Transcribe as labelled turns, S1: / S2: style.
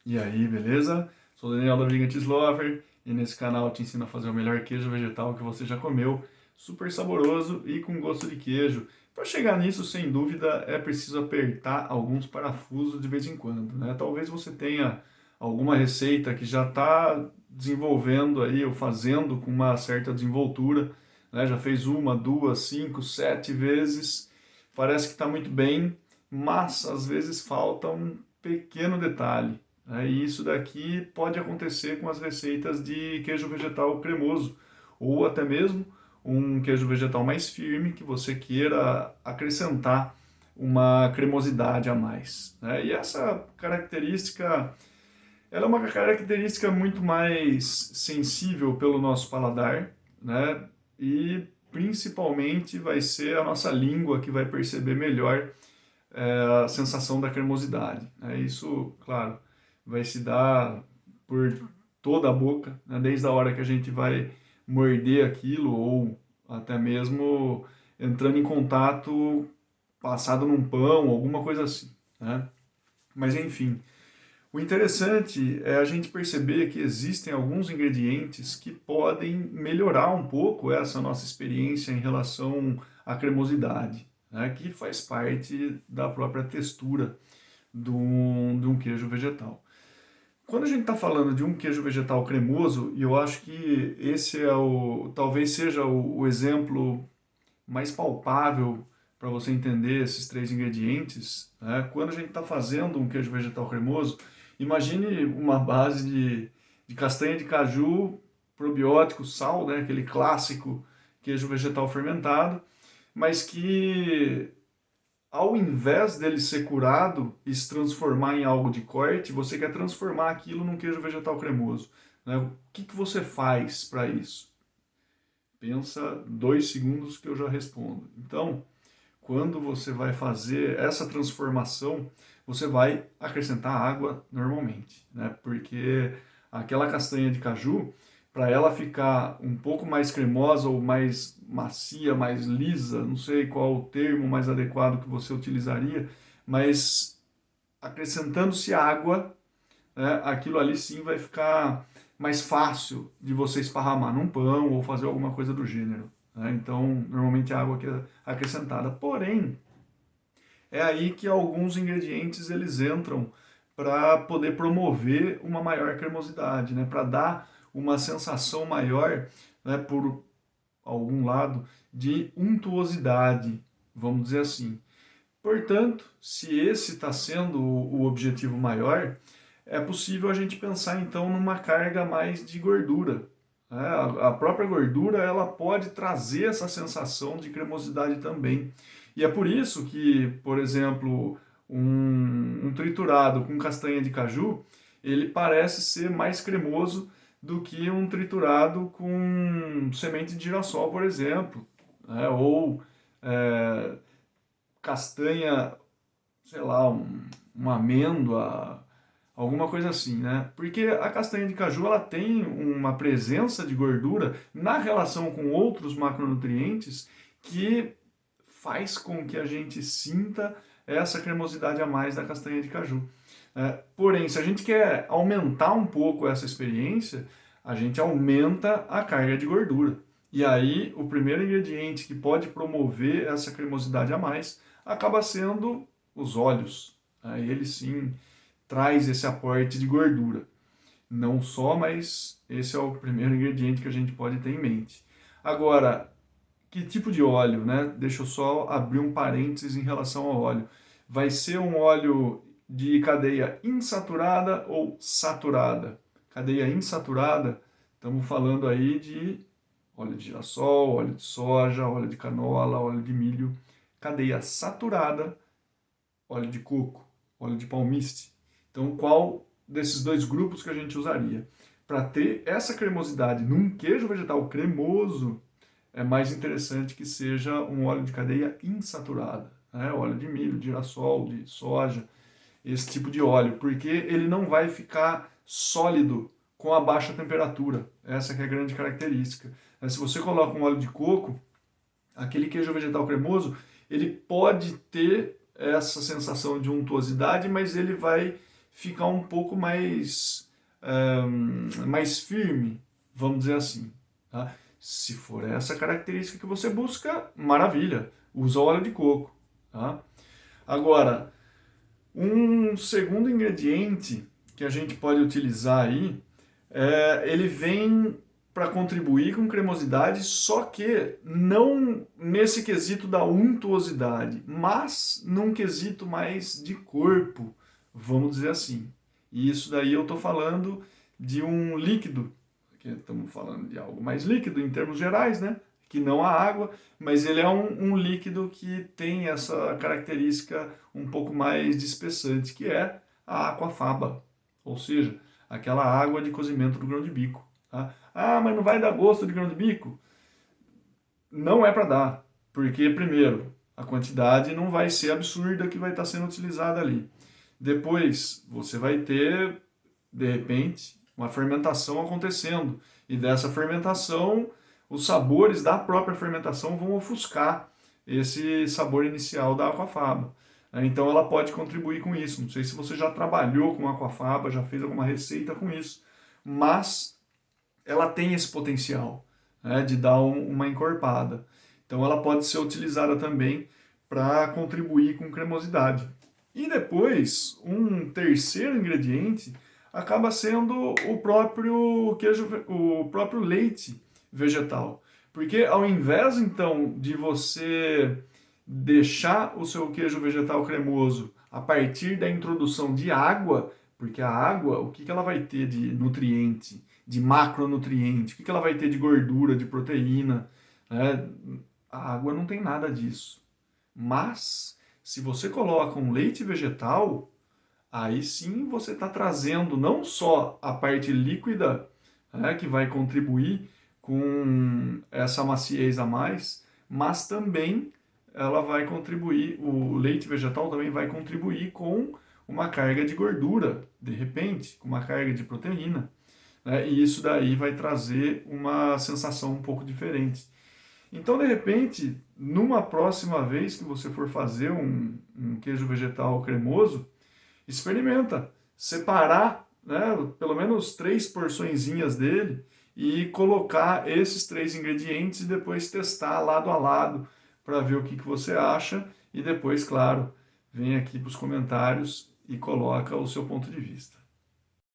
S1: E aí, beleza? Sou o Daniel da Vegan Lover e nesse canal eu te ensino a fazer o melhor queijo vegetal que você já comeu, super saboroso e com gosto de queijo. Para chegar nisso, sem dúvida, é preciso apertar alguns parafusos de vez em quando, né? Talvez você tenha alguma receita que já está desenvolvendo aí ou fazendo com uma certa desenvoltura, né? Já fez uma, duas, cinco, sete vezes, parece que está muito bem, mas às vezes falta um pequeno detalhe. E isso daqui pode acontecer com as receitas de queijo vegetal cremoso, ou até mesmo um queijo vegetal mais firme que você queira acrescentar uma cremosidade a mais. E essa característica, ela é uma característica muito mais sensível pelo nosso paladar, né? E principalmente vai ser a nossa língua que vai perceber melhor a sensação da cremosidade. Isso, claro, vai se dar por toda a boca, né? Desde a hora que a gente vai morder aquilo ou até mesmo entrando em contato passado num pão, alguma coisa assim, né? Mas enfim, o interessante é a gente perceber que existem alguns ingredientes que podem melhorar um pouco essa nossa experiência em relação à cremosidade, né, que faz parte da própria textura de um queijo vegetal. Quando a gente está falando de um queijo vegetal cremoso, e eu acho que esse é talvez seja o exemplo mais palpável para você entender esses três ingredientes, né? Quando a gente está fazendo um queijo vegetal cremoso, imagine uma base de castanha de caju, probiótico, sal, né? Aquele clássico queijo vegetal fermentado, mas que ao invés dele ser curado e se transformar em algo de corte, você quer transformar aquilo num queijo vegetal cremoso, né? O que você faz para isso? Pensa 2 segundos que eu já respondo. Então, quando você vai fazer essa transformação, você vai acrescentar água normalmente, né? Porque aquela castanha de caju, para ela ficar um pouco mais cremosa ou mais macia, mais lisa, não sei qual o termo mais adequado que você utilizaria, mas acrescentando-se água, né, aquilo ali sim vai ficar mais fácil de você esparramar num pão ou fazer alguma coisa do gênero, né? Então, normalmente a água que é acrescentada. Porém, é aí que alguns ingredientes eles entram para poder promover uma maior cremosidade, né? Para dar uma sensação maior, né, por algum lado, de untuosidade, vamos dizer assim. Portanto, se esse está sendo o objetivo maior, é possível a gente pensar então numa carga mais de gordura, né? A própria gordura ela pode trazer essa sensação de cremosidade também. E é por isso que, por exemplo, um triturado com castanha de caju, ele parece ser mais cremoso do que um triturado com semente de girassol, por exemplo, né? Ou é, castanha, sei lá, uma amêndoa, alguma coisa assim, né? Porque a castanha de caju ela tem uma presença de gordura na relação com outros macronutrientes que faz com que a gente sinta essa cremosidade a mais da castanha de caju. Porém, se a gente quer aumentar um pouco essa experiência, a gente aumenta a carga de gordura. E aí, o primeiro ingrediente que pode promover essa cremosidade a mais acaba sendo os óleos. Ele sim traz esse aporte de gordura. Não só, mas esse é o primeiro ingrediente que a gente pode ter em mente. Agora, que tipo de óleo, né? Deixa eu só abrir um parênteses em relação ao óleo. Vai ser um óleo de cadeia insaturada ou saturada? Cadeia insaturada, estamos falando aí de óleo de girassol, óleo de soja, óleo de canola, óleo de milho. Cadeia saturada, óleo de coco, óleo de palmiste. Então, qual desses dois grupos que a gente usaria? Para ter essa cremosidade num queijo vegetal cremoso, é mais interessante que seja um óleo de cadeia insaturada, né? Óleo de milho, de girassol, de soja, esse tipo de óleo, porque ele não vai ficar sólido com a baixa temperatura. Essa que é a grande característica. Se você coloca um óleo de coco, aquele queijo vegetal cremoso, ele pode ter essa sensação de untuosidade, mas ele vai ficar um pouco mais firme, vamos dizer assim. Tá? Se for essa característica que você busca, maravilha, usa óleo de coco. Tá? Agora, um segundo ingrediente que a gente pode utilizar aí, ele vem para contribuir com cremosidade, só que não nesse quesito da untuosidade, mas num quesito mais de corpo, vamos dizer assim. E isso daí eu estou falando de um líquido, que estamos falando de algo mais líquido em termos gerais, né? Que não a água, mas ele é um líquido que tem essa característica um pouco mais de espessante, que é a aquafaba, ou seja, aquela água de cozimento do grão de bico. Tá? Ah, mas não vai dar gosto de grão de bico? Não é para dar, porque primeiro, a quantidade não vai ser absurda que vai estar sendo utilizada ali. Depois, você vai ter, de repente, uma fermentação acontecendo, e dessa fermentação, os sabores da própria fermentação vão ofuscar esse sabor inicial da aquafaba. Então ela pode contribuir com isso. Não sei se você já trabalhou com aquafaba, já fez alguma receita com isso, mas ela tem esse potencial, né, de dar uma encorpada. Então ela pode ser utilizada também para contribuir com cremosidade. E depois, um terceiro ingrediente acaba sendo o próprio queijo, o próprio leite vegetal. Porque ao invés então de você deixar o seu queijo vegetal cremoso a partir da introdução de água, porque a água, o que ela vai ter de nutriente, de macronutriente, o que ela vai ter de gordura, de proteína, né? A água não tem nada disso. Mas, se você coloca um leite vegetal, aí sim você está trazendo não só a parte líquida, né, que vai contribuir com essa maciez a mais, mas também ela vai contribuir, o leite vegetal também vai contribuir com uma carga de gordura, de repente, com uma carga de proteína, né, e isso daí vai trazer uma sensação um pouco diferente. Então, de repente, numa próxima vez que você for fazer um queijo vegetal cremoso, experimenta separar, né, pelo menos 3 porçõezinhas dele e colocar esses 3 ingredientes e depois testar lado a lado para ver o que você acha e depois, claro, vem aqui para os comentários e coloca o seu ponto de vista.